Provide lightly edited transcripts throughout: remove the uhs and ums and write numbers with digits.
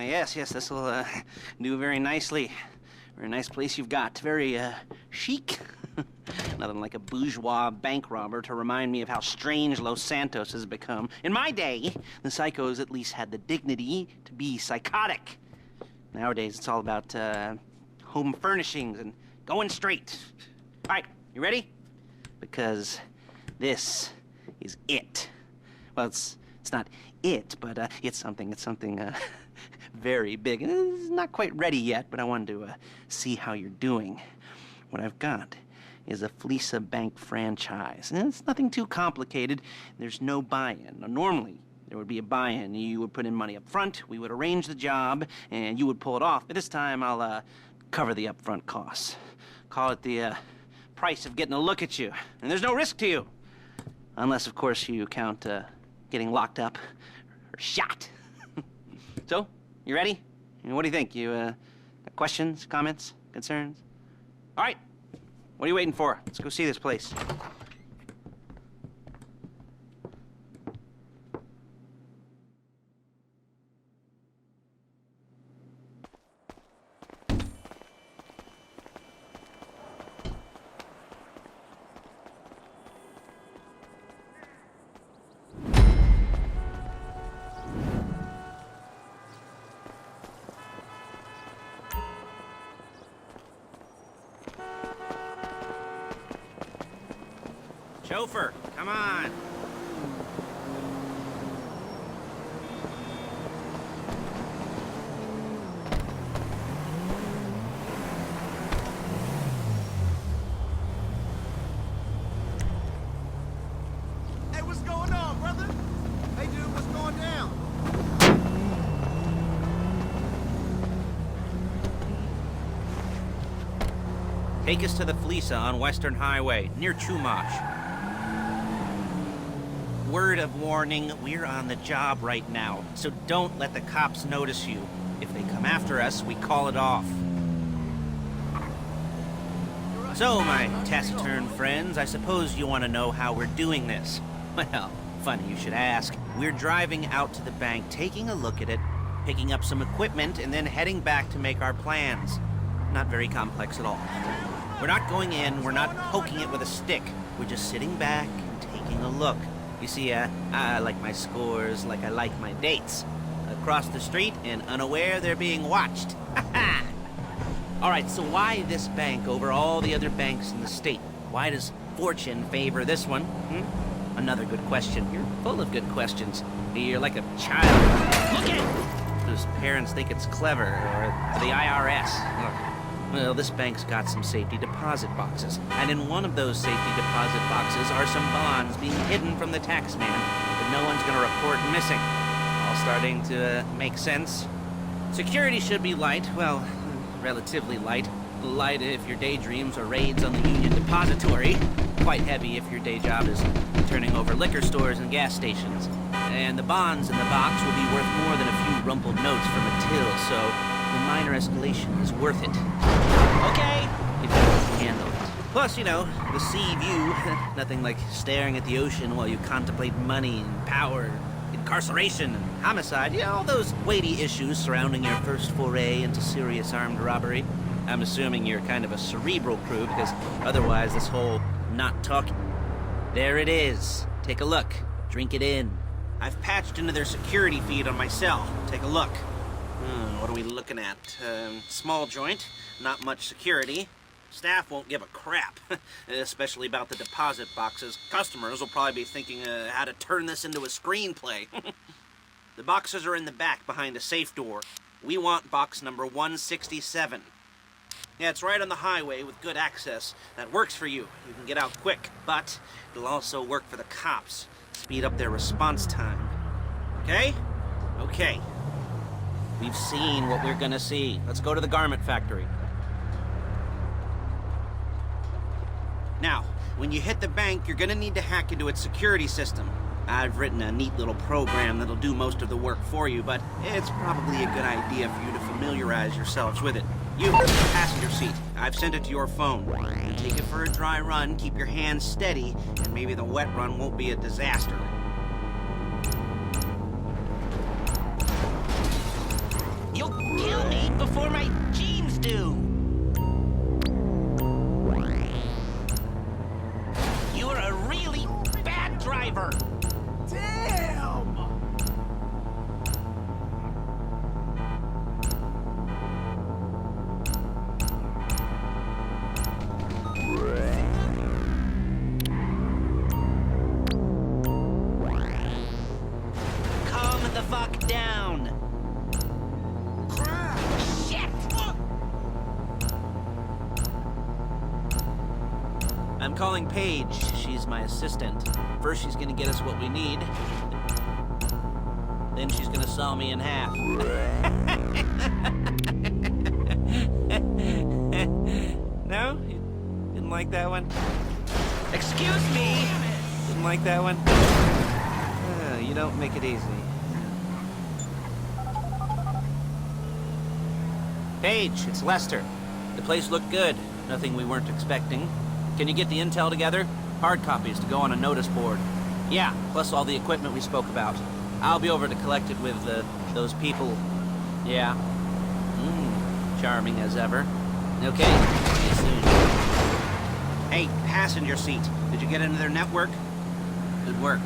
Yes, this'll do very nicely. Very nice place you've got. Very chic. Nothing like a bourgeois bank robber to remind me of how strange Los Santos has become. In my day, the psychos at least had the dignity to be psychotic. Nowadays, it's all about home furnishings and going straight. All right, you ready? Because this is it. Well, it's not it, but it's something very big. It's not quite ready yet, but I wanted to see how you're doing. What I've got is a Fleeca bank franchise. And it's nothing too complicated. There's no buy-in. Now, normally, there would be a buy-in. You would put in money up front, we would arrange the job, and you would pull it off. But this time, I'll cover the upfront costs. Call it the price of getting a look at you. And there's no risk to you. Unless, of course, you count getting locked up or shot. So, you ready? What do you think? You got questions, comments, concerns? All right. What are you waiting for? Let's go see this place. Chauffeur, come on. Hey, what's going on, brother? Hey, dude, what's going down? Take us to the Fleeca on Western Highway, near Chumash. Word of warning, we're on the job right now, so don't let the cops notice you. If they come after us, we call it off. So, my taciturn friends, I suppose you want to know how we're doing this. Well, funny you should ask. We're driving out to the bank, taking a look at it, picking up some equipment, and then heading back to make our plans. Not very complex at all. We're not going in, we're not poking it with a stick. We're just sitting back and taking a look. You see, I like my scores like I like my dates. Across the street and unaware they're being watched. All right, so why this bank over all the other banks in the state? Why does fortune favor this one? Another good question. You're full of good questions. You're like a child. Look at it! Whose parents think it's clever, or the IRS. Look. Well, this bank's got some safety deposit boxes, and in one of those safety deposit boxes are some bonds being hidden from the tax man, but no one's gonna report missing. All starting to make sense. Security should be light, well, relatively light. Light if your daydreams are raids on the Union Depository. Quite heavy if your day job is turning over liquor stores and gas stations. And the bonds in the box will be worth more than a few rumpled notes from a till, so the minor escalation is worth it. Okay, if you can handle it. Plus, you know, the sea view. Nothing like staring at the ocean while you contemplate money and power, incarceration and homicide. You know, all those weighty issues surrounding your first foray into serious armed robbery. I'm assuming you're kind of a cerebral crew, because otherwise this whole not talking... There it is. Take a look. Drink it in. I've patched into their security feed on my cell. Take a look. What are we looking at? Small joint, not much security. Staff won't give a crap, especially about the deposit boxes. Customers will probably be thinking how to turn this into a screenplay. The boxes are in the back behind a safe door. We want box number 167. Yeah, it's right on the highway with good access. That works for you. You can get out quick, but it'll also work for the cops. Speed up their response time. Okay? Okay. We've seen what we're gonna see. Let's go to the garment factory. Now, when you hit the bank, you're gonna need to hack into its security system. I've written a neat little program that'll do most of the work for you, but it's probably a good idea for you to familiarize yourselves with it. You, passenger seat, I've sent it to your phone. Take it for a dry run, keep your hands steady, and maybe the wet run won't be a disaster. my jeans do! You're a really bad driver! Damn! Calm the fuck down! Crap! Shit! I'm calling Paige. She's my assistant. First, she's gonna get us what we need. Then she's gonna saw me in half. No? You didn't like that one? Excuse me! Didn't like that one? You don't make it easy. Paige, it's Lester. The place looked good. Nothing we weren't expecting. Can you get the intel together? Hard copies to go on a notice board. Yeah, plus all the equipment we spoke about. I'll be over to collect it with those people. Yeah. Charming as ever. Okay, see you soon. Hey, passenger seat. Did you get into their network? Good work.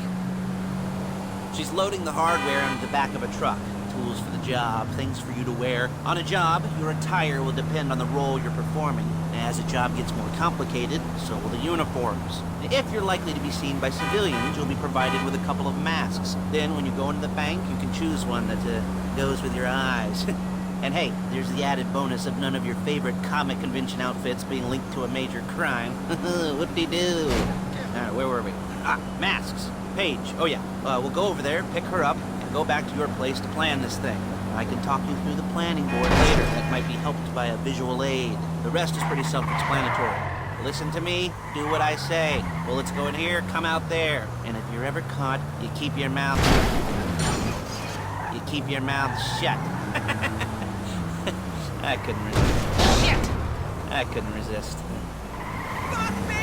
She's loading the hardware into the back of a truck. Tools for the job, things for you to wear. On a job, your attire will depend on the role you're performing. As a job gets more complicated, so will the uniforms. If you're likely to be seen by civilians, you'll be provided with a couple of masks. Then, when you go into the bank, you can choose one that goes with your eyes. And hey, there's the added bonus of none of your favorite comic convention outfits being linked to a major crime. Whoop-de-doo. Alright, where were we? Masks. Paige. Oh yeah, we'll go over there, pick her up, and go back to your place to plan this thing. I can talk you through the planning board later. That might be helped by a visual aid. The rest is pretty self-explanatory. Listen to me, do what I say. Bullets go in here, come out there. And if you're ever caught, you keep your mouth... shut. I couldn't resist. Shit! I couldn't resist. Fuck me!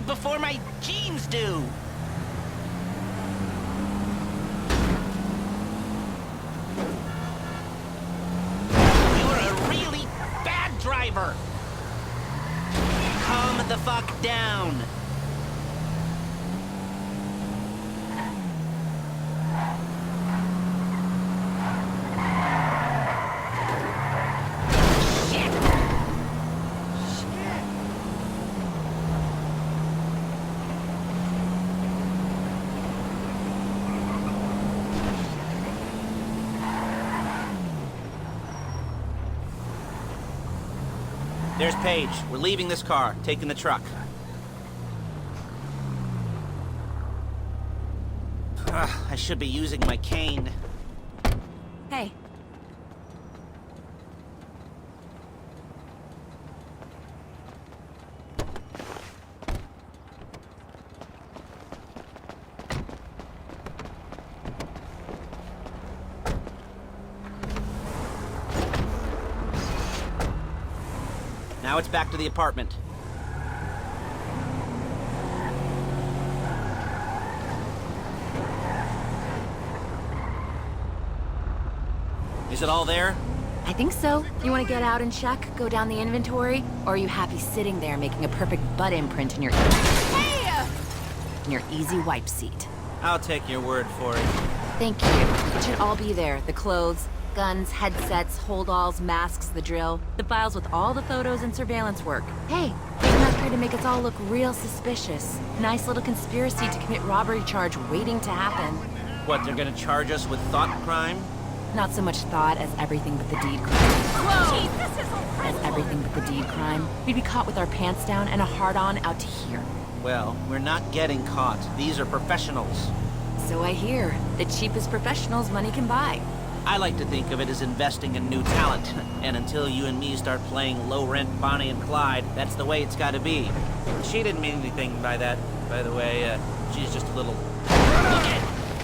Before my jeans do! You're a really bad driver! Calm the fuck down! There's Paige. We're leaving this car, taking the truck. I should be using my cane. Hey. Now it's back to the apartment. Is it all there? I think so. You want to get out and check? Go down the inventory? Or are you happy sitting there making a perfect butt imprint in your... in your easy wipe seat? I'll take your word for it. Thank you. It should all be there. The clothes, guns, headsets, holdalls, masks, the drill. The files with all the photos and surveillance work. Hey, there's enough here to make us all look real suspicious. Nice little conspiracy to commit robbery charge waiting to happen. What, they're gonna charge us with thought crime? Not so much thought as everything but the deed crime. Whoa! As everything but the deed crime. We'd be caught with our pants down and a hard-on out to here. Well, we're not getting caught. These are professionals. So I hear. The cheapest professionals money can buy. I like to think of it as investing in new talent. And until you and me start playing low-rent Bonnie and Clyde, that's the way it's gotta be. She didn't mean anything by that, by the way. She's just a little...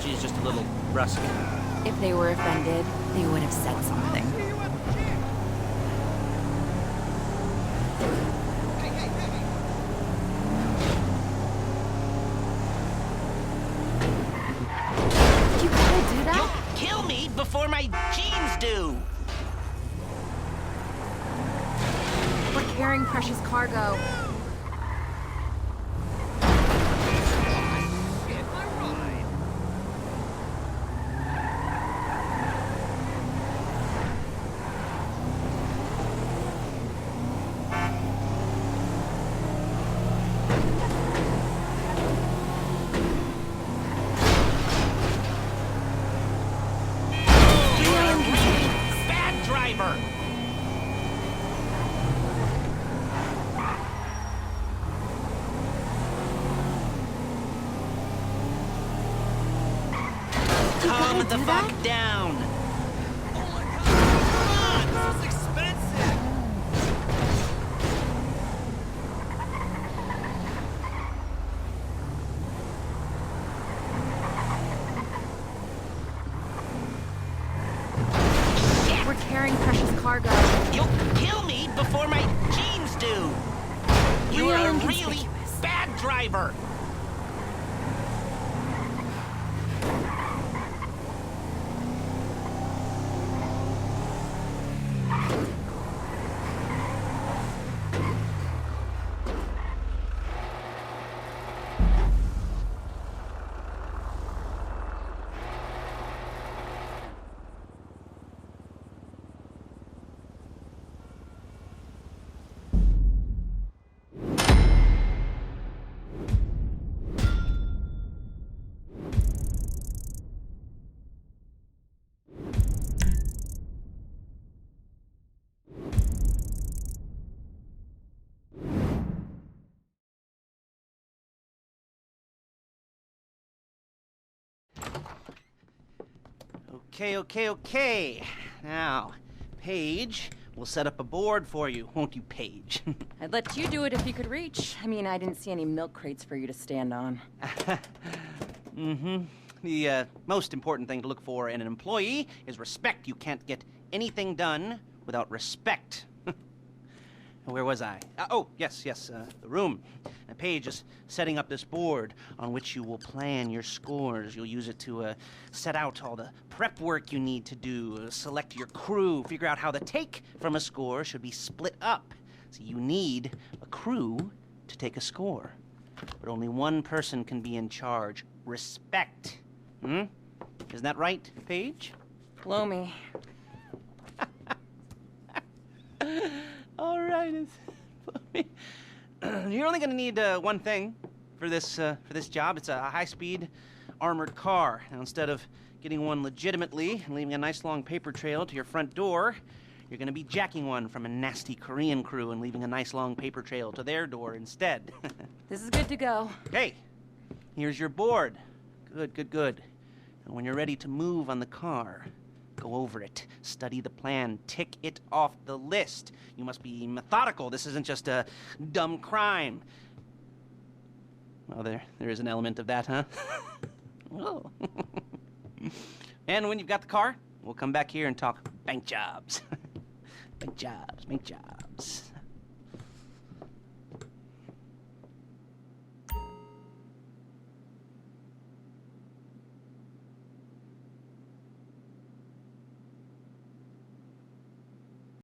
She's just a little brusque. If they were offended, they would have said something. See you at the gym. Hey. You gotta do that? You'll kill me before my jeans do! We're carrying precious cargo. Get my ride. Bad driver! Calm the fuck down! Oh my God! Come on! This is expensive! We're carrying precious cargo. You'll kill me before my jeans do! You are a really bad driver! Okay. Now, Paige, we'll set up a board for you, won't you, Paige? I'd let you do it if you could reach. I mean, I didn't see any milk crates for you to stand on. The most important thing to look for in an employee is respect. You can't get anything done without respect. Where was I? Yes, the room. Paige is setting up this board on which you will plan your scores. You'll use it to set out all the prep work you need to do, select your crew, figure out how the take from a score should be split up. So you need a crew to take a score. But only one person can be in charge. Respect. Isn't that right, Paige? Blow me. All right, you're only gonna need one thing for this job. It's a high-speed armored car. Now, instead of getting one legitimately and leaving a nice long paper trail to your front door, you're gonna be jacking one from a nasty Korean crew and leaving a nice long paper trail to their door instead. This is good to go. Okay, here's your board. Good. And when you're ready to move on the car, go over it, study the plan, tick it off the list. You must be methodical. This isn't just a dumb crime. Well, there is an element of that, huh? Oh. And when you've got the car, we'll come back here and talk bank jobs. Bank jobs.